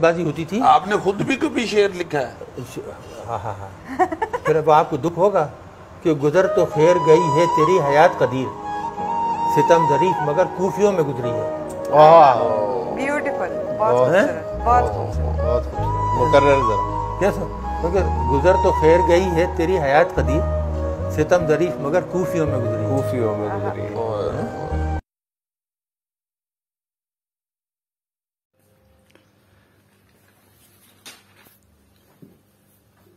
بازی ہوتی تھی. آپ نے خود بھی کبھی شعر لکھا ہے؟ ہاں ہاں ہاں. پھر اب آپ کو دکھ ہوگا کہ گزر تو خیر گئی ہے تیری حیات قدیر، ستم ظریف مگر کوفیوں میں گزری ہے. بیوٹیفل، بہت خوبصورت، بہت خوبصورت، بہت خوبصورت. مقرر ذرا کیسا؟ مگر گزر تو خیر گئی ہے تیری حیات قدیر، ستم ظریف مگر کوفیوں میں گزری ہے. کوفیوں میں گزری.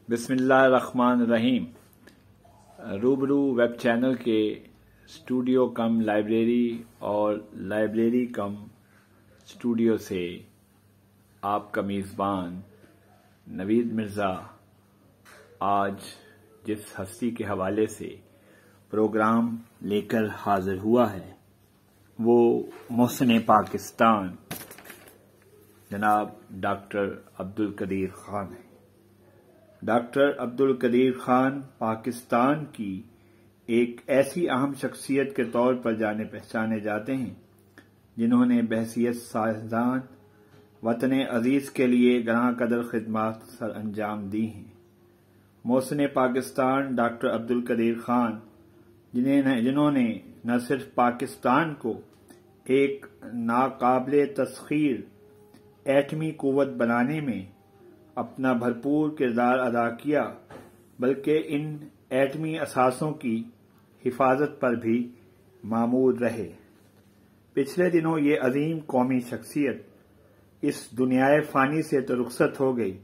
بسم اللہ الرحمن الرحیم. روبرو ویب چینل کے اسٹوڈیو کم لائبریری اور لائبریری کم اسٹوڈیو سے آپ کا میزبان نوید مرزا آج جس ہستی کے حوالے سے پروگرام لے کر حاضر ہوا ہے وہ محسن پاکستان جناب ڈاکٹر عبدالقدیر خان ہے. ڈاکٹر عبدالقدیر خان پاکستان کی ایک ایسی اہم شخصیت کے طور پر جانے پہچانے جاتے ہیں جنہوں نے بحیثیت سائنسدان وطن عزیز کے لیے گراں قدر خدمات سر انجام دی ہیں. محسن پاکستان ڈاکٹر عبدالقدیر خان جنہوں نے نہ صرف پاکستان کو ایک ناقابل تسخیر ایٹمی قوت بنانے میں اپنا بھرپور کردار ادا کیا بلکہ ان ایٹمی اثاثوں کی حفاظت پر بھی مامور رہے. پچھلے دنوں یہ عظیم قومی شخصیت اس دنیائے فانی سے تو رخصت ہو گئی،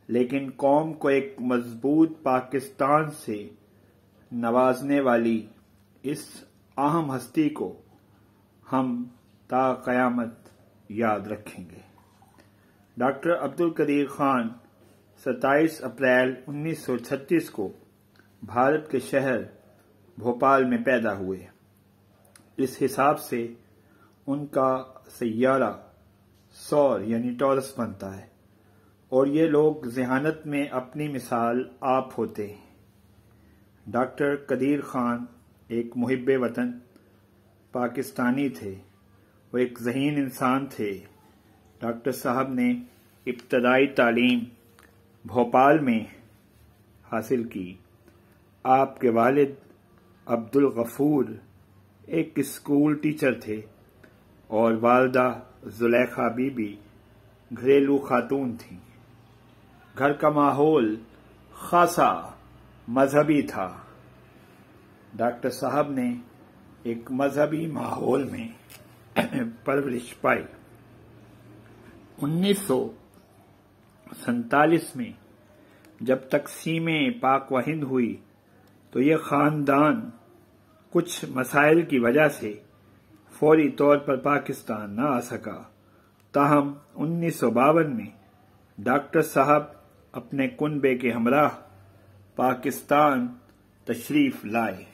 لیکن قوم کو ایک مضبوط پاکستان سے نوازنے والی اس اہم ہستی کو ہم تا قیامت یاد رکھیں گے. ڈاکٹر عبدالقدیر خان 27 اپریل 1936 کو بھارت کے شہر بھوپال میں پیدا ہوئے. اس حساب سے ان کا سیارہ سور یعنی ٹورس بنتا ہے اور یہ لوگ ذہانت میں اپنی مثال آپ ہوتے ہیں. ڈاکٹر قدیر خان ایک محب وطن پاکستانی تھے، وہ ایک ذہین انسان تھے. ڈاکٹر صاحب نے ابتدائی تعلیم بھوپال میں حاصل کی. آپ کے والد عبدالغفور ایک اسکول ٹیچر تھے اور والدہ زلیخا بی بی گھریلو خاتون تھیں. گھر کا ماحول خاصا مذہبی تھا. ڈاکٹر صاحب نے ایک مذہبی ماحول میں پرورش پائی. 1947 میں جب تقسیم پاک و ہند ہوئی تو یہ خاندان کچھ مسائل کی وجہ سے فوری طور پر پاکستان نہ آ سکا. تاہم 1952 میں ڈاکٹر صاحب اپنے کنبے کے ہمراہ پاکستان تشریف لائے.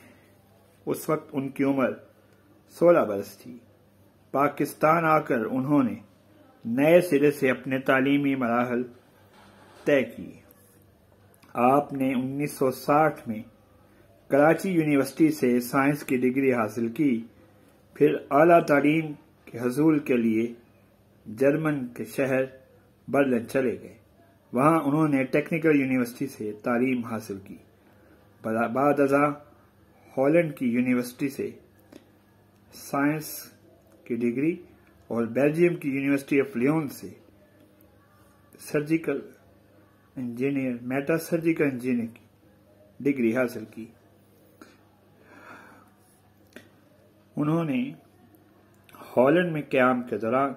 اس وقت ان کی عمر 16 برس تھی. پاکستان آ کر انہوں نے نئے سرے سے اپنے تعلیمی مراحل طے کیے. آپ نے 1960 میں کراچی یونیورسٹی سے سائنس کی ڈگری حاصل کی. پھر اعلیٰ تعلیم کے حصول کے لیے جرمن کے شہر برلن چلے گئے. وہاں انہوں نے ٹیکنیکل یونیورسٹی سے تعلیم حاصل کی. بعد ازاں ہالینڈ کی یونیورسٹی سے سائنس کی ڈگری اور بیلجیم کی یونیورسٹی آف لیون سے surgical engineer meta surgical engineer کی ڈگری حاصل کی. انہوں نے ہالینڈ میں قیام کے دوران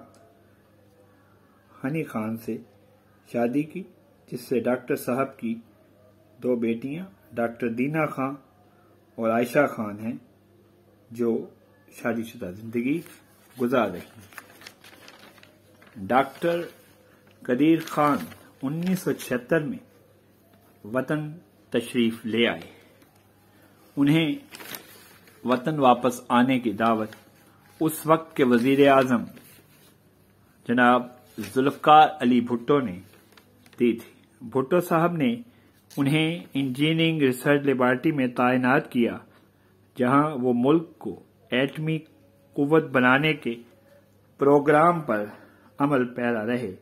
ہنی خان سے شادی کی جس سے ڈاکٹر صاحب کی 2 بیٹیاں ڈاکٹر دینا خان اور عائشہ خان ہیں جو شادی شدہ زندگی گزار رہی ہیں. ڈاکٹر قدیر خان 1976 میں وطن تشریف لے آئے. انہیں وطن واپس آنے کی دعوت اس وقت کے وزیر اعظم جناب ذوالفقار علی بھٹو نے دی تھی. بھٹو صاحب نے انہیں انجینئرنگ ریسرچ لیبارٹری میں تعینات کیا جہاں وہ ملک کو ایٹمی قوت بنانے کے پروگرام پر عمل پیرا رہے.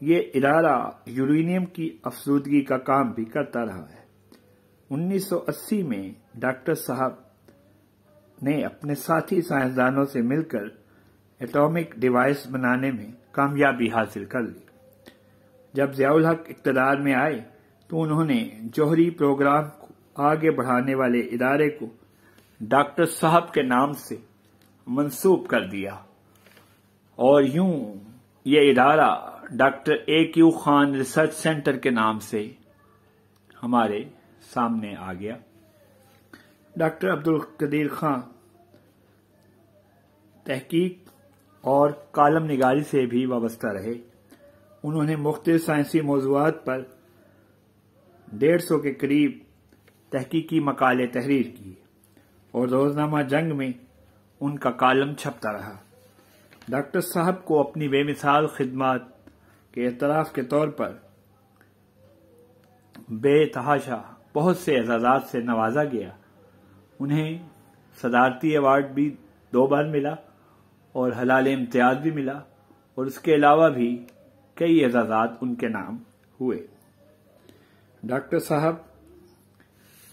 یہ ادارہ یورینیم کی افزودگی کا کام بھی کرتا رہا ہے۔ 1980 میں ڈاکٹر صاحب نے اپنے ساتھی سائنسدانوں سے مل کر ایٹامک ڈیوائس بنانے میں کامیابی حاصل کر لی۔ جب ضیاء الحق اقتدار میں آئے تو انہوں نے جوہری پروگرام کو آگے بڑھانے والے ادارے کو ڈاکٹر صاحب کے نام سے منسوب کر دیا، اور یوں یہ ادارہ doctor A Q Khan research centre کے نام سے ہمارے سامنے آ گیا۔ ڈاکٹر عبدالقدیر خان تحقیق اور کالم نگاری سے بھی وابستہ رہے۔ انہوں نے مختلف سائنسی موضوعات پر 150 کے قریب تحقیقی مقالے تحریر کیے اور روزنامہ جنگ میں ان کا کالم چھپتا رہا۔ ڈاکٹر صاحب کو اپنی بے مثال خدمات کے اعتراف کے طور پر بے تحاشا بہت سے اعزازات سے نوازا گیا۔ انہیں صدارتی ایوارڈ بھی 2 بار ملا اور حلال امتیاز بھی ملا، اور اس کے علاوہ بھی کئی اعزازات ان کے نام ہوئے۔ ڈاکٹر صاحب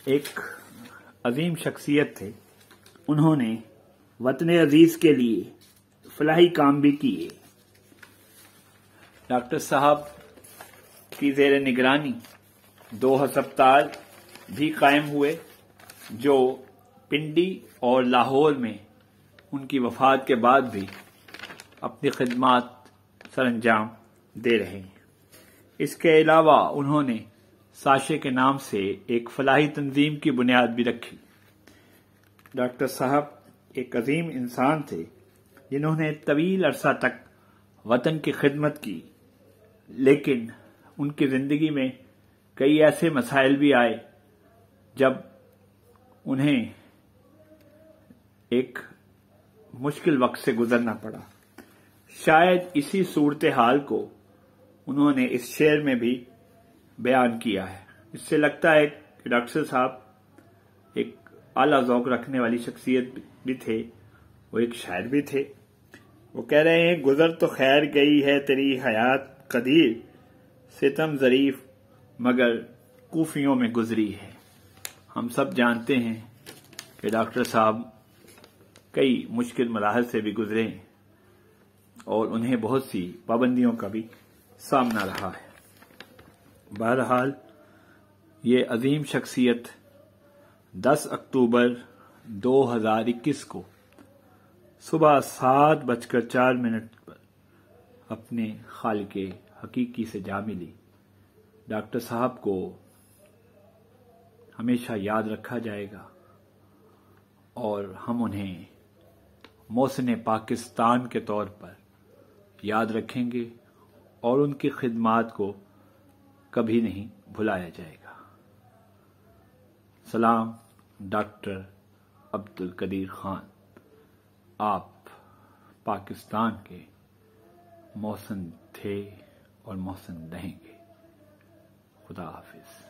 ایک عظیم شخصیت تھے۔ انہوں نے وطن عزیز کے لیے فلاحی کام بھی کیے۔ ڈاکٹر صاحب کی زیر نگرانی 2 ہسپتال بھی قائم ہوئے جو پنڈی اور لاہور میں ان کی وفات کے بعد بھی اپنی خدمات سر انجام دے رہے ہیں۔ اس کے علاوہ انہوں نے ساشے کے نام سے ایک فلاحی تنظیم کی بنیاد بھی رکھی۔ ڈاکٹر صاحب ایک عظیم انسان تھے جنہوں نے طویل عرصہ تک وطن کی خدمت کی، لیکن ان کی زندگی میں کئی ایسے مسائل بھی آئے جب انہیں ایک مشکل وقت سے گزرنا پڑا۔ شاید اسی صورتحال کو انہوں نے اس شعر میں بھی بیان کیا ہے۔ اس سے لگتا ہے کہ ڈاکٹر صاحب ایک اعلیٰ ذوق رکھنے والی شخصیت بھی تھے، وہ ایک شاعر بھی تھے۔ وہ کہہ رہے ہیں، گزر تو خیر گئی ہے تیری حیات قدیر، ستم ظریف مگر کوفیوں میں گزری ہے۔ ہم سب جانتے ہیں کہ ڈاکٹر صاحب کئی مشکل مراحل سے بھی گزرے ہیں اور انہیں بہت سی پابندیوں کا بھی سامنا رہا ہے۔ بہرحال یہ عظیم شخصیت 10 اکتوبر 2021 کو صبح 7:04 پر اپنے خالق حقیقی سے جا ملی۔ ڈاکٹر صاحب کو ہمیشہ یاد رکھا جائے گا اور ہم انہیں محسن پاکستان کے طور پر یاد رکھیں گے اور ان کی خدمات کو کبھی نہیں بھلایا جائے گا۔ سلام، ڈاکٹر عبدالقدیر خان، آپ پاکستان کے محسن تھے اور محسن رہیں گے۔ خدا حافظ۔